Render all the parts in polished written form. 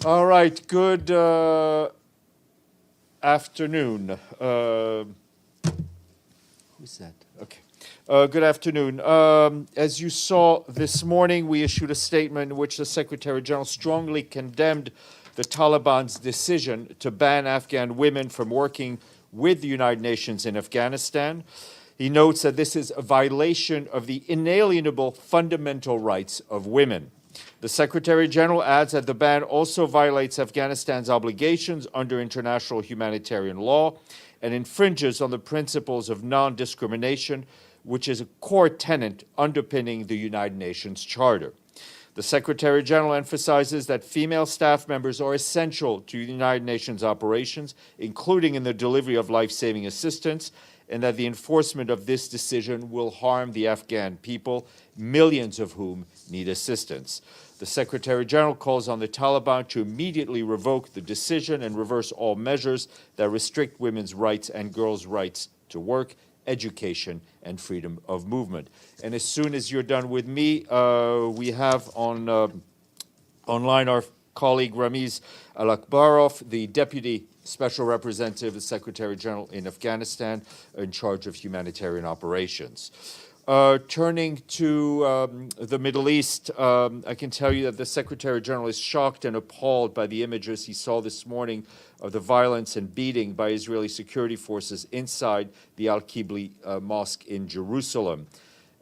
All right, good afternoon. Who's that? Okay. Good afternoon. As you saw this morning, we issued a statement in which the Secretary General strongly condemned the Taliban's decision to ban Afghan women from working with the United Nations in Afghanistan. He notes that this is a violation of the inalienable fundamental rights of women. The Secretary General adds that the ban also violates Afghanistan's obligations under international humanitarian law and infringes on the principles of non-discrimination, which is a core tenet underpinning the United Nations Charter. The Secretary General emphasizes that female staff members are essential to the United Nations operations, including in the delivery of life-saving assistance, and that the enforcement of this decision will harm the Afghan people, millions of whom need assistance. The Secretary General calls on the Taliban to immediately revoke the decision and reverse all measures that restrict women's rights and girls' rights to work, education, and freedom of movement. And as soon as you're done with me, we have online our colleague Ramiz Al-Akbarov, the Deputy Special Representative of the Secretary General in Afghanistan in charge of humanitarian operations. Turning to the Middle East, I can tell you that the Secretary General is shocked and appalled by the images he saw this morning of the violence and beating by Israeli security forces inside the Al-Qibli Mosque in Jerusalem.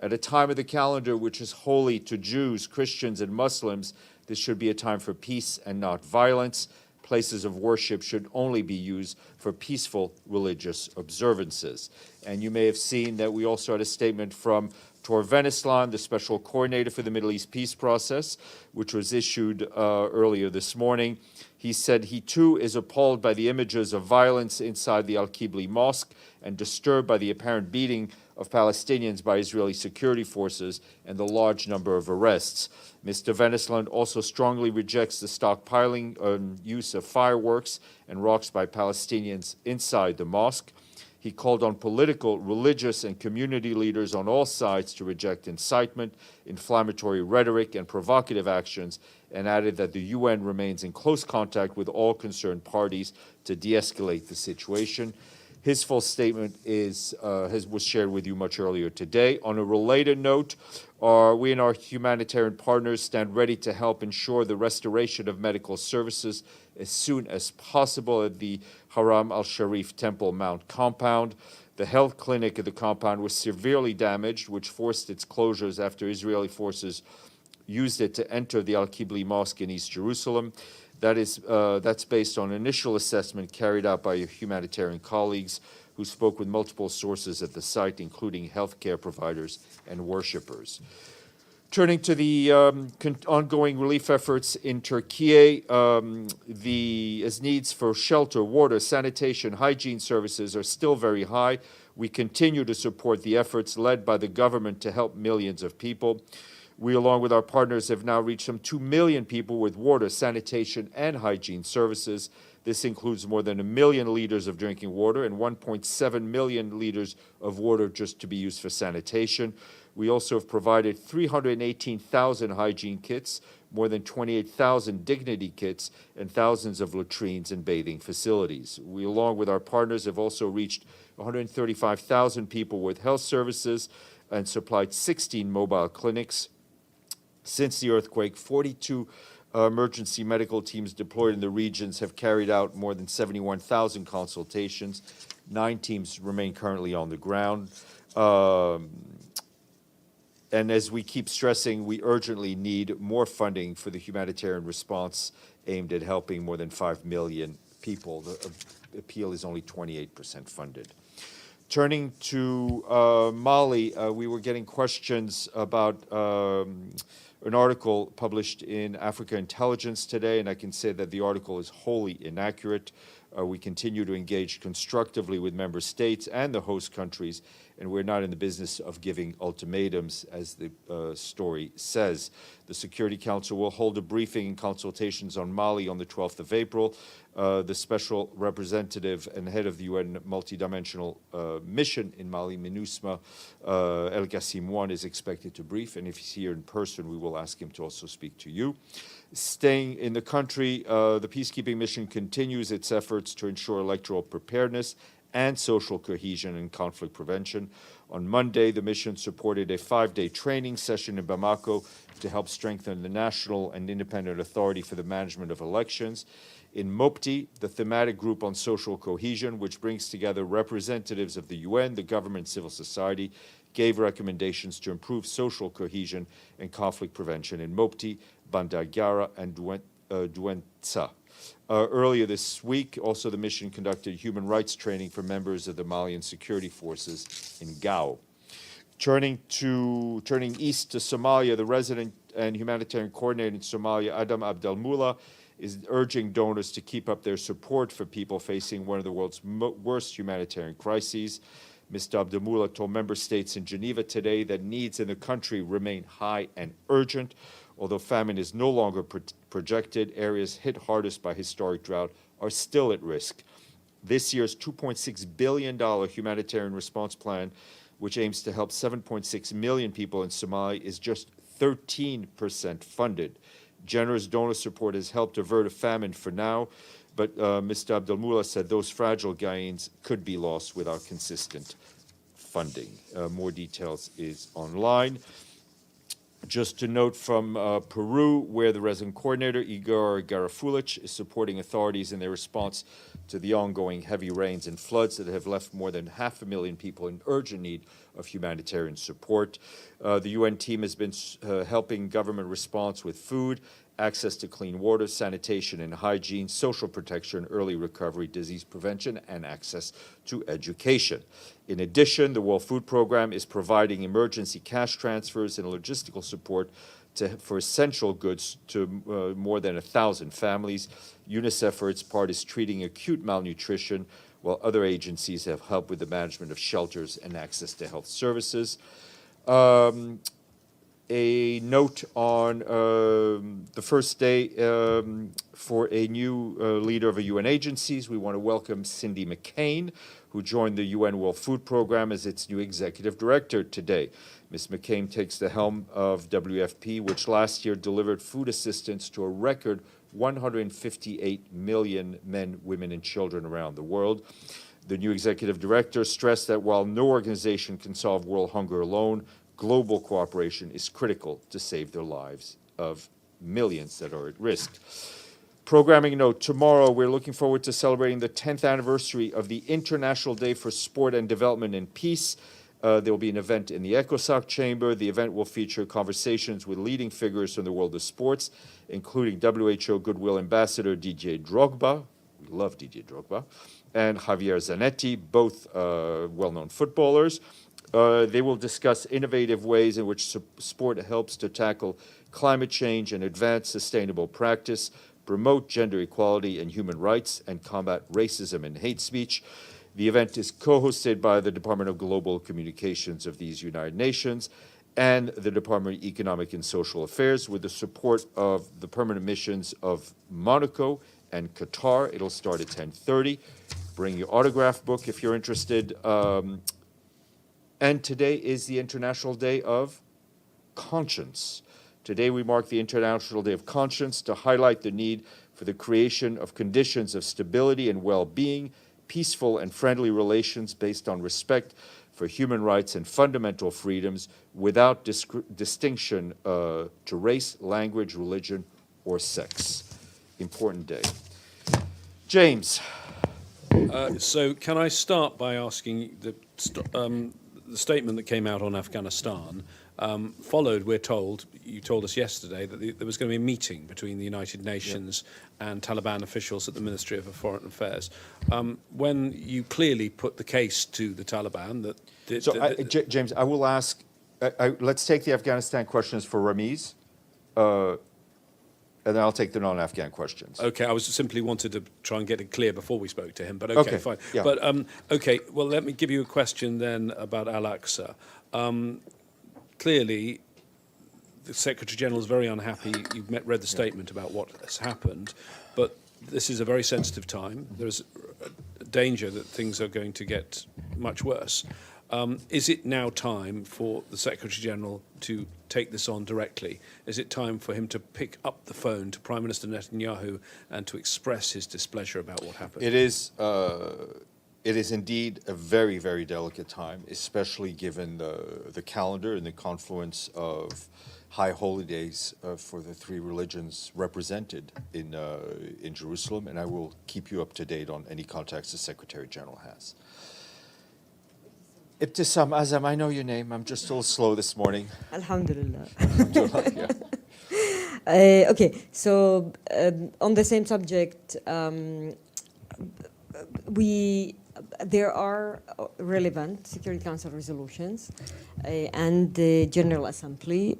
At a time of the calendar which is holy to Jews, Christians, and Muslims, this should be a time for peace and not violence. Places of worship should only be used for peaceful religious observances. And you may have seen that we also had a statement from Tor Venislan, the Special Coordinator for the Middle East Peace Process, which was issued earlier this morning. He said he too is appalled by the images of violence inside the Al-Qibli Mosque and disturbed by the apparent beating of Palestinians by Israeli security forces and the large number of arrests. Mr. Venisland also strongly rejects the stockpiling and use of fireworks and rocks by Palestinians inside the mosque. He called on political, religious, and community leaders on all sides to reject incitement, inflammatory rhetoric, and provocative actions, and added that the UN remains in close contact with all concerned parties to de-escalate the situation. His full statement was shared with you much earlier today. On a related note, we and our humanitarian partners stand ready to help ensure the restoration of medical services as soon as possible at the Haram al-Sharif Temple Mount compound. The health clinic at the compound was severely damaged, which forced its closures after Israeli forces used it to enter the Al-Qibli Mosque in East Jerusalem. That's based on initial assessment carried out by humanitarian colleagues who spoke with multiple sources at the site, including healthcare providers and worshippers. Turning to the ongoing relief efforts in Turkey, as needs for shelter, water, sanitation, hygiene services are still very high. We continue to support the efforts led by the government to help millions of people. We, along with our partners, have now reached some 2 million people with water, sanitation, and hygiene services. This includes more than 1 million liters of drinking water and 1.7 million liters of water just to be used for sanitation. We also have provided 318,000 hygiene kits, more than 28,000 dignity kits, and thousands of latrines and bathing facilities. We, along with our partners, have also reached 135,000 people with health services and supplied 16 mobile clinics. Since the earthquake, 42 emergency medical teams deployed in the regions have carried out more than 71,000 consultations. 9 teams remain currently on the ground. And as we keep stressing, we urgently need more funding for the humanitarian response aimed at helping more than 5 million people. The appeal is only 28% funded. Turning to Mali, we were getting questions about an article published in Africa Intelligence today, and I can say that the article is wholly inaccurate. We continue to engage constructively with member states and the host countries, and we're not in the business of giving ultimatums, as the story says. The Security Council will hold a briefing and consultations on Mali on the 12th of April. The special representative and head of the UN multidimensional mission in Mali, MINUSMA, El Gassim I, is expected to brief, and if he's here in person, we will ask him to also speak to you. Staying in the country, the peacekeeping mission continues its efforts to ensure electoral preparedness and social cohesion and conflict prevention. On Monday, the mission supported a 5-day training session in Bamako to help strengthen the national and independent authority for the management of elections. In Mopti, the thematic group on social cohesion, which brings together representatives of the UN, the government, civil society, gave recommendations to improve social cohesion and conflict prevention in Mopti, Bandiagara, and Douentza. Earlier this week, also the mission conducted human rights training for members of the Malian security forces in Gao. Turning east to Somalia, the resident and humanitarian coordinator in Somalia, Adam Abdelmullah, is urging donors to keep up their support for people facing one of the world's worst humanitarian crises. Mr. Abdelmullah told member states in Geneva today that needs in the country remain high and urgent. Although famine is no longer projected, areas hit hardest by historic drought are still at risk. This year's $2.6 billion humanitarian response plan, which aims to help 7.6 million people in Somalia, is just 13% funded. Generous donor support has helped avert a famine for now, but Mr. Abdelmullah said those fragile gains could be lost without consistent funding. More details is online. Just to note from Peru, where the resident coordinator, Igor Garafulich, is supporting authorities in their response to the ongoing heavy rains and floods that have left more than 500,000 people in urgent need of humanitarian support. The UN team has been helping government response with food, access to clean water, sanitation and hygiene, social protection, early recovery, disease prevention, and access to education. In addition, the World Food Programme is providing emergency cash transfers and logistical support for essential goods to more than 1,000 families. UNICEF, for its part, is treating acute malnutrition, while other agencies have helped with the management of shelters and access to health services. A note on the first day for a new leader of a UN agencies. We want to welcome Cindy McCain, who joined the UN World Food Programme as its new executive director today. Ms. McCain takes the helm of WFP, which last year delivered food assistance to a record 158 million men, women, and children around the world. The new executive director stressed that while no organization can solve world hunger alone, global cooperation is critical to save the lives of millions that are at risk. Programming note, tomorrow we're looking forward to celebrating the 10th anniversary of the International Day for Sport and Development and Peace. There will be an event in the ECOSOC chamber. The event will feature conversations with leading figures from the world of sports, including WHO Goodwill Ambassador Didier Drogba. We love Didier Drogba. And Javier Zanetti, both well-known footballers. They will discuss innovative ways in which sport helps to tackle climate change and advance sustainable practice, promote gender equality and human rights, and combat racism and hate speech. The event is co-hosted by the Department of Global Communications of these United Nations and the Department of Economic and Social Affairs with the support of the permanent missions of Monaco and Qatar. It'll start at 10:30. Bring your autograph book if you're interested. And today is the International Day of Conscience. Today we mark the International Day of Conscience to highlight the need for the creation of conditions of stability and well-being, peaceful and friendly relations based on respect for human rights and fundamental freedoms without distinction to race, language, religion, or sex. Important day. James. So can I start by asking the statement that came out on Afghanistan followed, we're told, you told us yesterday, that there was going to be a meeting between the United Nations and Taliban officials at the Ministry of Foreign Affairs. When you clearly put the case to the Taliban that... James, I will ask, let's take the Afghanistan questions for Ramiz, and then I'll take the non-Afghan questions. Okay, I was simply wanted to try and get it clear before we spoke to him, but okay, fine. Yeah. But, okay, well, let me give you a question then about Al-Aqsa. Clearly, the Secretary-General is very unhappy. You've read the statement about what has happened, but this is a very sensitive time. There's a danger that things are going to get much worse. Is it now time for the Secretary-General to take this on directly? Is it time for him to pick up the phone to Prime Minister Netanyahu and to express his displeasure about what happened? It is indeed a very, very delicate time, especially given the calendar and the confluence of high holidays for the three religions represented in Jerusalem, and I will keep you up to date on any contacts the Secretary General has. Ibtisam Azam, I know your name. I'm just a little slow this morning. Alhamdulillah. Yeah. Okay, so on the same subject, there are relevant Security Council resolutions and the General Assembly.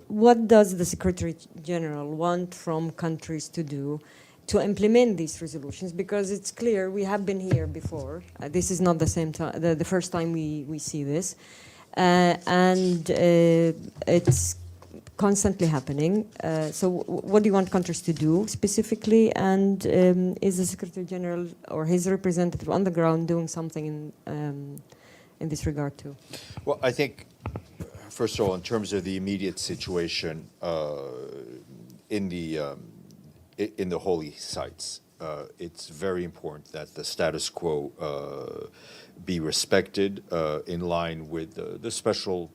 What does the Secretary General want from countries to do to implement these resolutions? Because it's clear we have been here before. This is not the same time, the first time we see this, and it's constantly happening. So what do you want countries to do specifically? And is the Secretary General or his representative on the ground doing something in this regard too? Well, I think, first of all, in terms of the immediate situation in the holy sites, it's very important that the status quo be respected in line with the special,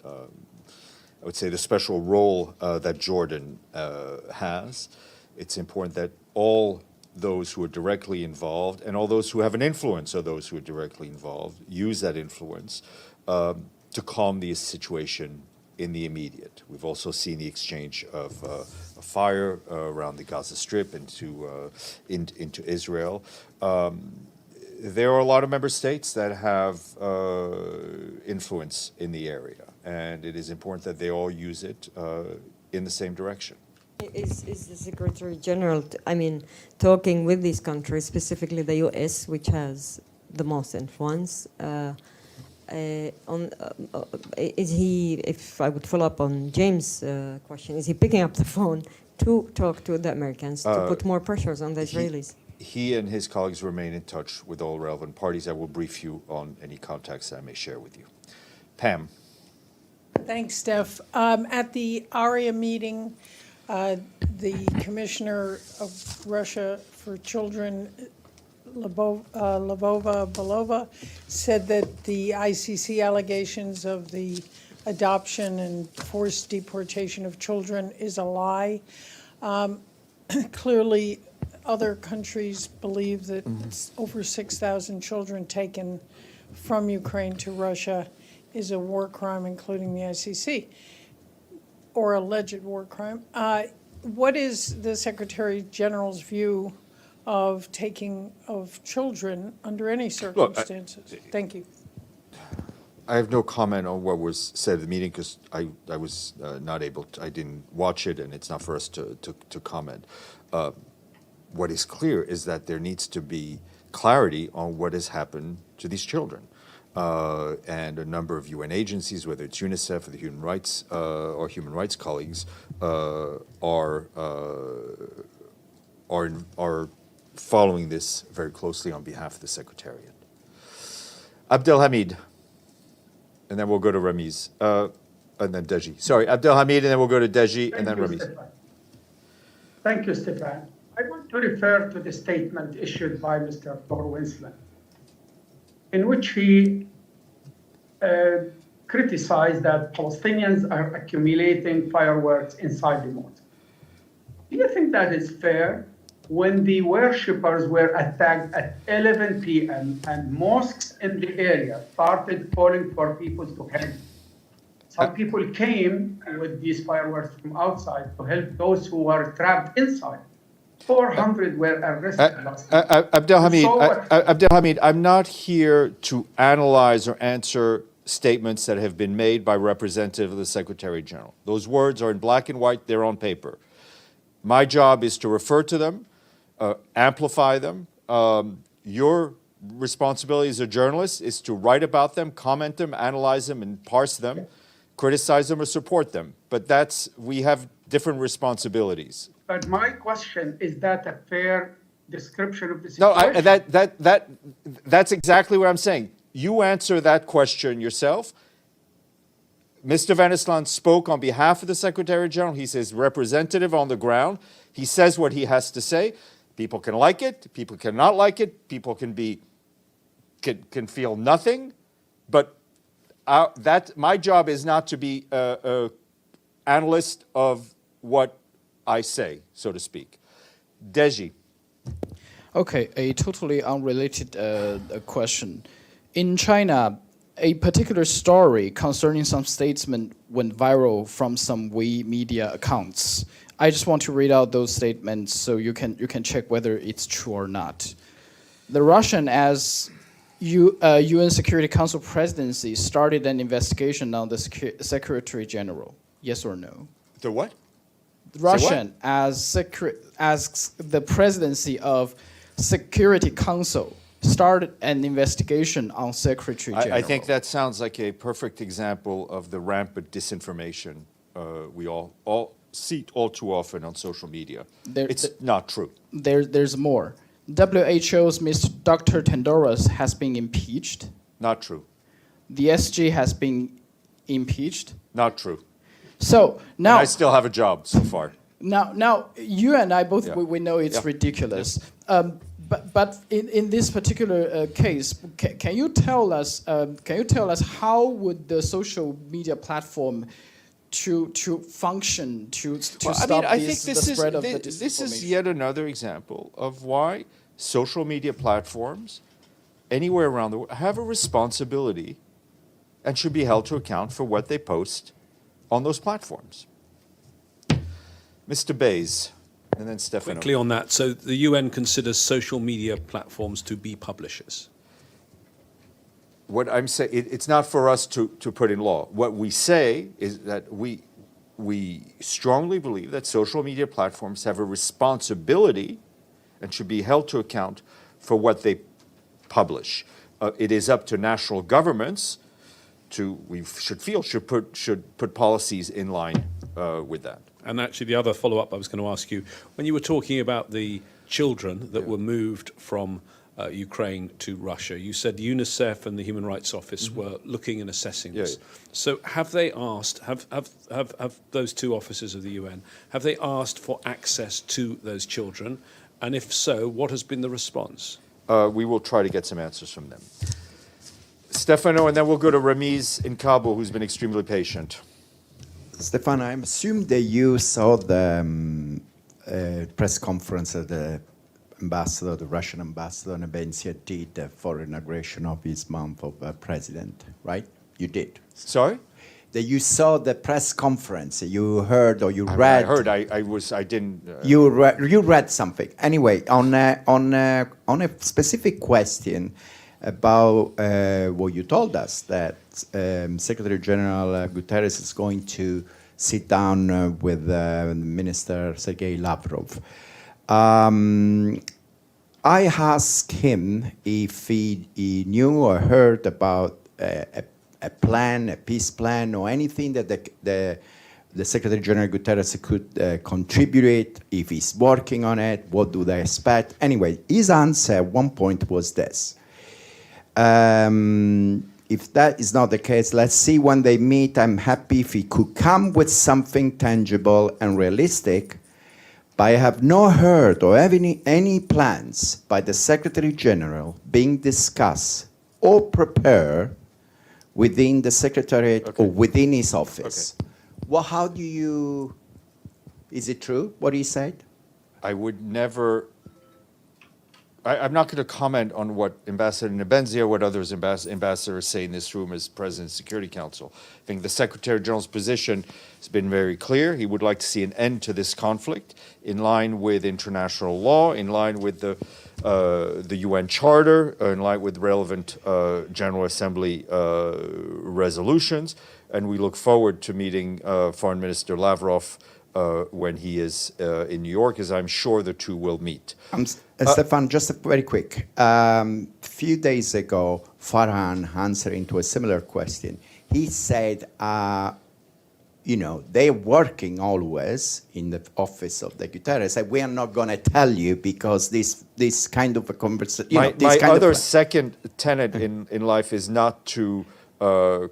I would say, the special role that Jordan has. It's important that all those who are directly involved and all those who have an influence or those who are directly involved use that influence to calm the situation in the immediate. We've also seen the exchange of fire around the Gaza Strip into Israel. There are a lot of member states that have influence in the area, and it is important that they all use it in the same direction. Is the Secretary General, talking with these countries, specifically the U.S., which has the most influence? Is he, if I would follow up on James' question, is he picking up the phone to talk to the Americans to put more pressures on the Israelis? He and his colleagues remain in touch with all relevant parties. I will brief you on any contacts that I may share with you. Pam. Thanks, Steph. At the ARIA meeting, the Commissioner of Russia for Children, Lyubova Belova, said that the ICC allegations of the adoption and forced deportation of children is a lie. Clearly, other countries believe that over 6,000 children taken from Ukraine to Russia is a war crime, including the ICC, or alleged war crime. What is the Secretary General's view of taking of children under any circumstances? Thank you. I have no comment on what was said at the meeting because I was not able to, I didn't watch it, and it's not for us to comment. What is clear is that there needs to be clarity on what has happened to these children. And a number of UN agencies, whether it's UNICEF or the human rights or human rights colleagues, are following this very closely on behalf of the Secretariat. Abdelhamid, and then we'll go to Ramiz, and then Deji. Sorry, Abdelhamid, and then we'll go to Deji, and then Ramiz. Thank you, Stéphane. I want to refer to the statement issued by Mr. Winsland, in which he criticized that Palestinians are accumulating fireworks inside the mosque. Do you think that is fair when the worshippers were attacked at 11 p.m. and mosques in the area started calling for people to help? Some people came with these fireworks from outside to help those who were trapped inside. 400 were arrested last week. Abdelhamid, I'm not here to analyze or answer statements that have been made by representative of the Secretary General. Those words are in black and white, they're on paper. My job is to refer to them, amplify them. Your responsibility as a journalist is to write about them, comment them, analyze them, and parse them, criticize them or support them. But we have different responsibilities. But my question, is that a fair description of the situation? No, that's exactly what I'm saying. you answer that question yourself. Mr. Van Island spoke on behalf of the Secretary General. He's his representative on the ground. He says what he has to say. People can like it. People cannot like it. People can feel nothing. But my job is not to be a analyst of what I say, so to speak. Deji. Okay, a totally unrelated question. In China, a particular story concerning some statement went viral from some Wei media accounts. I just want to read out those statements so you can check whether it's true or not. The Russian, as UN Security Council presidency, started an investigation on the Secretary General. Yes or no? The what? Russian, as the presidency of Security Council, started an investigation on Secretary General. I think that sounds like a perfect example of the rampant disinformation we all see all too often on social media. It's not true. There's more. WHO's Dr. Tedros has been impeached. Not true. The SG has been impeached. Not true. So now And I still have a job so far. Now you and I both Yeah. we know it's Yeah. ridiculous. But in this particular case, can you tell us how would the social media platform to function to stop I think the spread of the disinformation? this is yet another example of why social media platforms anywhere around the world have a responsibility and should be held to account for what they post on those platforms. Mr. Bays, and then Stéphane. Quickly on that, so the UN considers social media platforms to be publishers. What I'm saying, it's not for us to put in law. What we say is that we strongly believe that social media platforms have a responsibility and should be held to account for what they publish. It is up to national governments should put policies in line with that. And actually, the other follow-up I was going to ask you, when you were talking about the children that were moved from Ukraine to Russia, you said UNICEF and the Human Rights Office were looking and assessing this. Yeah. So have they asked, have those two offices of the UN, have they asked for access to those children? And if so, what has been the response? We will try to get some answers from them. Stefano, and then we'll go to Ramiz in Kabul, who's been extremely patient. Stéphane, I assume that you saw the press conference that the Russian ambassador Nebensia did for inauguration of his month of president, right? You did. Sorry? That you saw the press conference. You heard or you read. I heard. I didn't. You read something. Anyway, on a specific question about what you told us, that Secretary General Guterres is going to sit down with Minister Sergei Lavrov. I asked him if he knew or heard about a plan, a peace plan, or anything that the Secretary General Guterres could contribute, if he's working on it, what do they expect? Anyway, his answer at one point was this. If that is not the case, let's see when they meet. I'm happy if he could come with something tangible and realistic, but I have not heard or have any plans by the Secretary General being discussed or prepared within the Secretariat or within his office. Okay. Well, how do you, is it true what he said? I would never. I'm not going to comment on what Ambassador Nebenzia, what others ambassadors say in this room as President of the Security Council. I think the Secretary General's position has been very clear. He would like to see an end to this conflict in line with international law, in line with the UN Charter, in line with relevant General Assembly resolutions. And we look forward to meeting Foreign Minister Lavrov when he is in New York, as I'm sure the two will meet. Stéphane, just very quick. A few days ago, Farhan answering to a similar question, he said, you know, they're working always in the office of the Guterres. We are not going to tell you because this kind of a conversation. My other second tenet in life is not to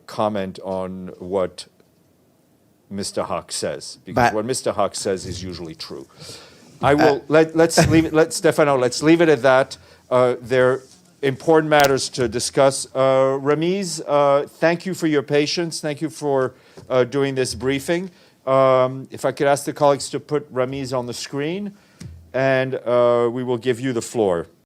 comment on what Mr. Hawk says, because what Mr. Hawk says is usually true. I will let's leave it. Stefano, let's leave it at that. There are important matters to discuss. Ramiz, thank you for your patience. Thank you for doing this briefing. If I could ask the colleagues to put Ramiz on the screen, and we will give you the floor.